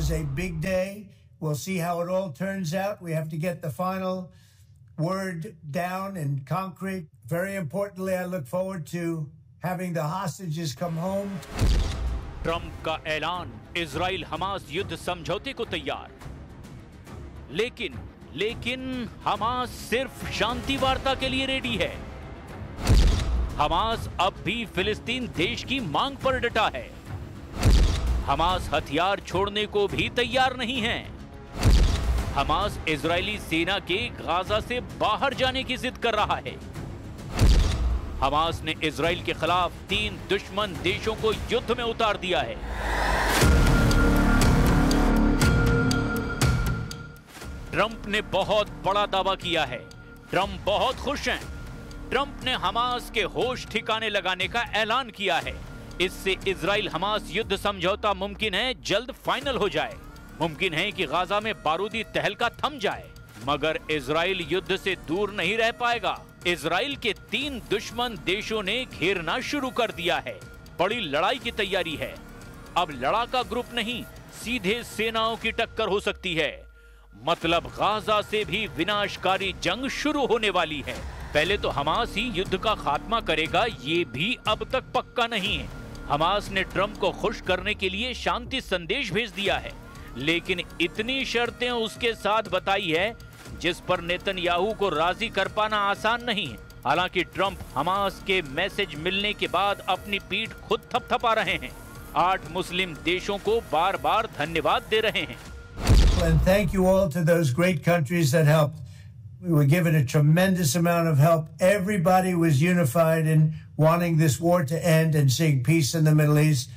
is a big day. We'll see how it all turns out. We have to get the final word down in concrete. Very importantly, I look forward to having the hostages come home. Trump का ऐलान, Israel Hamas युद्ध समझौते को तैयार। लेकिन Hamas सिर्फ शांति वार्ता के लिए रेडी है। हमास अब भी फिलिस्तीन देश की मांग पर डटा है। हमास हथियार छोड़ने को भी तैयार नहीं है। हमास इजरायली सेना के गाजा से बाहर जाने की जिद कर रहा है। हमास ने इजराइल के खिलाफ 3 दुश्मन देशों को युद्ध में उतार दिया है। ट्रंप ने बहुत बड़ा दावा किया है। ट्रंप बहुत खुश हैं। ट्रंप ने हमास के होश ठिकाने लगाने का ऐलान किया है। इससे इजराइल हमास युद्ध समझौता मुमकिन है जल्द फाइनल हो जाए। मुमकिन है कि गाजा में बारूदी तहलका थम जाए, मगर इजराइल युद्ध से दूर नहीं रह पाएगा। इजराइल के 3 दुश्मन देशों ने घेरना शुरू कर दिया है। बड़ी लड़ाई की तैयारी है। अब लड़ाका ग्रुप नहीं, सीधे सेनाओं की टक्कर हो सकती है। मतलब गाजा से भी विनाशकारी जंग शुरू होने वाली है। पहले तो हमास ही युद्ध का खात्मा करेगा, ये भी अब तक पक्का नहीं है। हमास ने ट्रंप को खुश करने के लिए शांति संदेश भेज दिया है, लेकिन इतनी शर्तें उसके साथ बताई है जिस पर नेतन्याहू को राजी कर पाना आसान नहीं है। हालांकि ट्रंप हमास के मैसेज मिलने के बाद अपनी पीठ खुद थपथपा रहे हैं। 8 मुस्लिम देशों को बार-बार धन्यवाद दे रहे हैं। And thank you all to those great countries that helped. We were given a tremendous amount of help. Everybody was unified in wanting this war to end and seeing peace in the Middle East.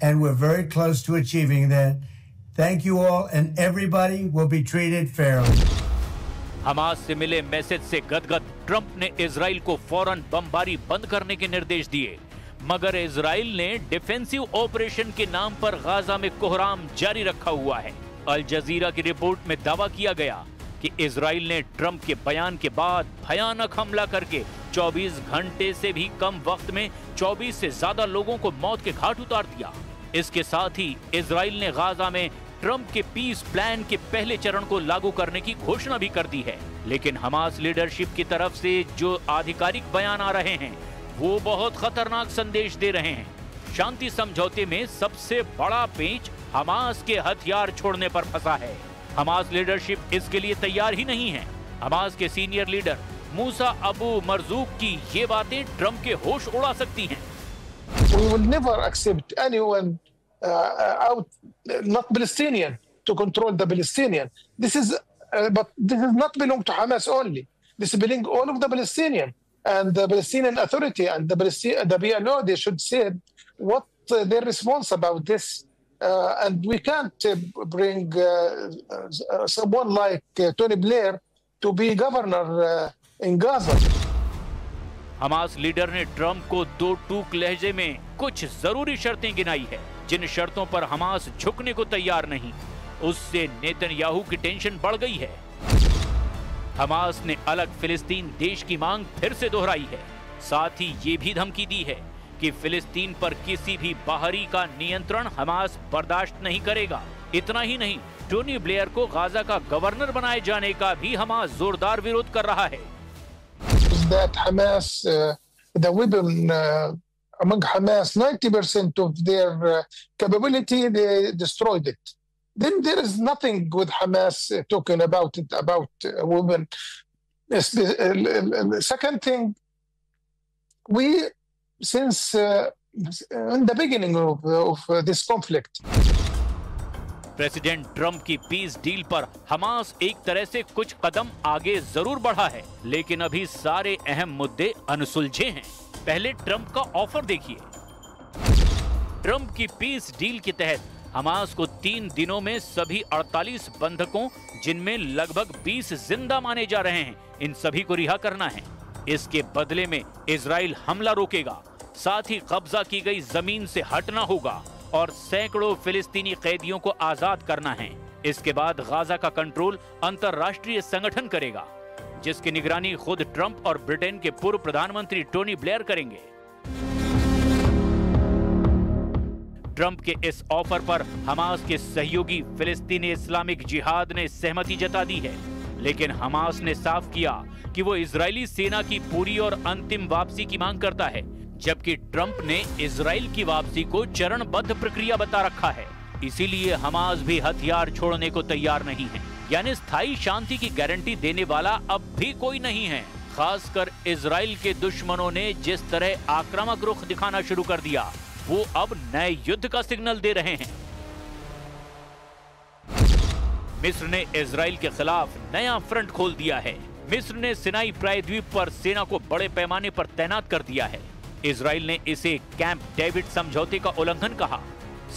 And we're very close to achieving that. Thank you all, and everybody will be treated fairly. Hamas से मिले message से गदगद Trump ने Israel को फौरन बमबारी बंद करने के निर्देश दिए, मगर इजराइल ने डिफेंसिव ऑपरेशन के नाम पर गाजा में कोहराम जारी रखा हुआ है। अल जजीरा की रिपोर्ट में दावा किया गया कि इजराइल ने ट्रंप के बयान के बाद भयानक हमला करके 24 घंटे से भी कम वक्त में 24 से ज्यादा लोगों को मौत के घाट उतार दिया। इसके साथ ही इजराइल ने गाजा में ट्रंप के पीस प्लान के पहले चरण को लागू करने की घोषणा भी कर दी है। लेकिन हमास लीडरशिप की तरफ से जो आधिकारिक बयान आ रहे हैं वो बहुत खतरनाक संदेश दे रहे हैं। शांति समझौते में सबसे बड़ा पेंच हमास के हथियार छोड़ने पर फंसा है। हमास लीडरशिप इसके लिए तैयार ही नहीं है। हमास के सीनियर लीडर मूसा अबू मरजूक की ये बातें ट्रंप के होश उड़ा सकती हैं। We will never accept anyone not Palestinian to control the Palestinian. But this is not belong to Hamas only. This belong all of the Palestinian and the Palestinian Authority and the PLO. They should say what their response about this. And we can't bring someone like Tony Blair to be governor in Gaza. Hamas leader ने Trump को 2 टूक लहजे में कुछ जरूरी शर्तें गिनाई है, जिन शर्तों पर हमास झुकने को तैयार नहीं। उससे नेतन्याहू की टेंशन बढ़ गई है। हमास ने अलग फिलिस्तीन देश की मांग फिर से दोहराई है। साथ ही ये भी धमकी दी है कि फिलिस्तीन पर किसी भी बाहरी का नियंत्रण हमास बर्दाश्त नहीं करेगा। इतना ही नहीं, टोनी ब्लेयर को गाजा का गवर्नर बनाए जाने का भी हमास जोरदार विरोध कर रहा है। That Hamas, the weapon among Hamas, 90% of their capability, they destroyed it. Then there is nothing with Hamas talking about it, about women. Second thing, we, since in the beginning of this conflict, president Trump की peace deal पर Hamas एक तरह से कुछ कदम आगे जरूर बढ़ा है, लेकिन अभी सारे अहम मुद्दे अनसुलझे हैं। पहले ट्रंप का ऑफर देखिए। ट्रंप की पीस डील के तहत हमास को 3 दिनों में सभी 48 बंधकों, जिनमें लगभग 20 जिंदा माने जा रहे हैं, इन सभी को रिहा करना है। इसके बदले में इजराइल हमला रोकेगा, साथ ही कब्जा की गई जमीन से हटना होगा और सैकड़ों फिलिस्तीनी कैदियों को आजाद करना है। इसके बाद गाजा का कंट्रोल अंतरराष्ट्रीय संगठन करेगा, जिसकी निगरानी खुद ट्रंप और ब्रिटेन के पूर्व प्रधानमंत्री टोनी ब्लेयर करेंगे। ट्रंप के इस ऑफर पर हमास के सहयोगी फिलिस्तीनी इस्लामिक जिहाद ने सहमति जता दी है, लेकिन हमास ने साफ किया कि वो इजरायली सेना की पूरी और अंतिम वापसी की मांग करता है, जबकि ट्रंप ने इजराइल की वापसी को चरणबद्ध प्रक्रिया बता रखा है। इसीलिए हमास भी हथियार छोड़ने को तैयार नहीं है, यानी स्थायी शांति की गारंटी देने वाला अब भी कोई नहीं है। खासकर इजराइल के दुश्मनों ने जिस तरह आक्रामक रुख दिखाना शुरू कर दिया, वो अब नए युद्ध का सिग्नल दे रहे हैं। मिस्र ने इजराइल के खिलाफ नया फ्रंट खोल दिया है। मिस्र ने सिनाई प्रायद्वीप पर सेना को बड़े पैमाने पर तैनात कर दिया है। इजराइल ने इसे कैंप डेविड समझौते का उल्लंघन कहा।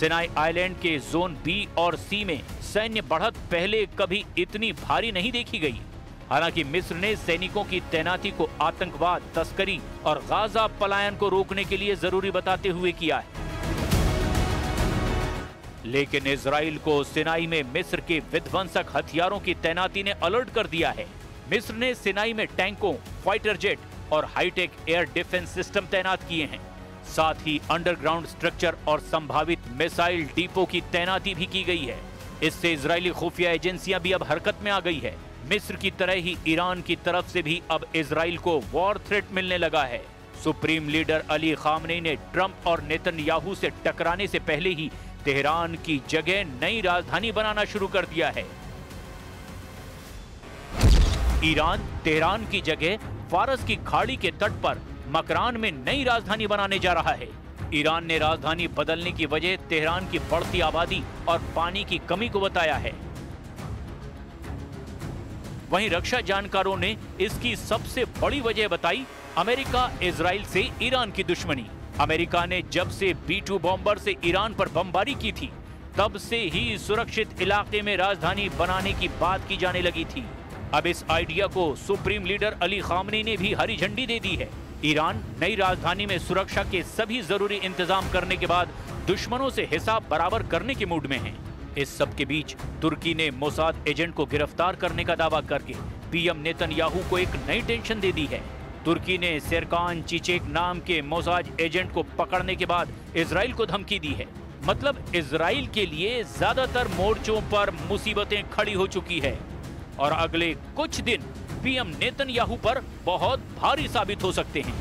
सिनाई आइलैंड के जोन बी और सी में सैन्य बढ़त पहले कभी इतनी भारी नहीं देखी गई। हालांकि मिस्र ने सैनिकों की तैनाती को आतंकवाद, तस्करी और गाजा पलायन को रोकने के लिए जरूरी बताते हुए किया है, लेकिन इजराइल को सिनाई में मिस्र के विध्वंसक हथियारों की तैनाती ने अलर्ट कर दिया है। मिस्र ने सिनाई में टैंकों, फाइटर जेट और हाईटेक एयर डिफेंस सिस्टम तैनात किए हैं। साथ ही अंडरग्राउंड स्ट्रक्चर और संभावित मिसाइल डिपो की तैनाती भी की गई है। इससे इजरायली खुफिया एजेंसियां भी अब हरकत में आ गई है। मिस्र की तरह ही ईरान की तरफ से भी अब इजराइल को वॉर थ्रेट मिलने लगा है। सुप्रीम लीडर अली खामनेई ने ट्रंप और नेतन्याहू से टकराने से पहले ही तेहरान की जगह नई राजधानी बनाना शुरू कर दिया है। ईरान तेहरान की जगह फारस की खाड़ी के तट पर मकरान में नई राजधानी बनाने जा रहा है। ईरान ने राजधानी बदलने की वजह तेहरान की बढ़ती आबादी और पानी की कमी को बताया है। वहीं रक्षा जानकारों ने इसकी सबसे बड़ी वजह बताई अमेरिका इजराइल से ईरान की दुश्मनी। अमेरिका ने जब से B-2 बॉम्बर से ईरान पर बमबारी की थी, तब से ही सुरक्षित इलाके में राजधानी बनाने की बात की जाने लगी थी। अब इस आइडिया को सुप्रीम लीडर अली खामनेई ने भी हरी झंडी दे दी है। ईरान नई राजधानी में सुरक्षा के सभी जरूरी इंतजाम करने के बाद दुश्मनों से हिसाब बराबर करने के मूड में है। इस सब के बीच तुर्की ने मोसाद एजेंट को गिरफ्तार करने का दावा करके पीएम नेतन्याहू को एक नई टेंशन दे दी है। तुर्की ने सेरकान चीचेक नाम के मोसाद एजेंट को पकड़ने के बाद इजराइल को धमकी दी है। मतलब इजराइल के लिए ज्यादातर मोर्चों पर मुसीबतें खड़ी हो चुकी है और अगले कुछ दिन पीएम नेतन्याहू पर बहुत भारी साबित हो सकते हैं।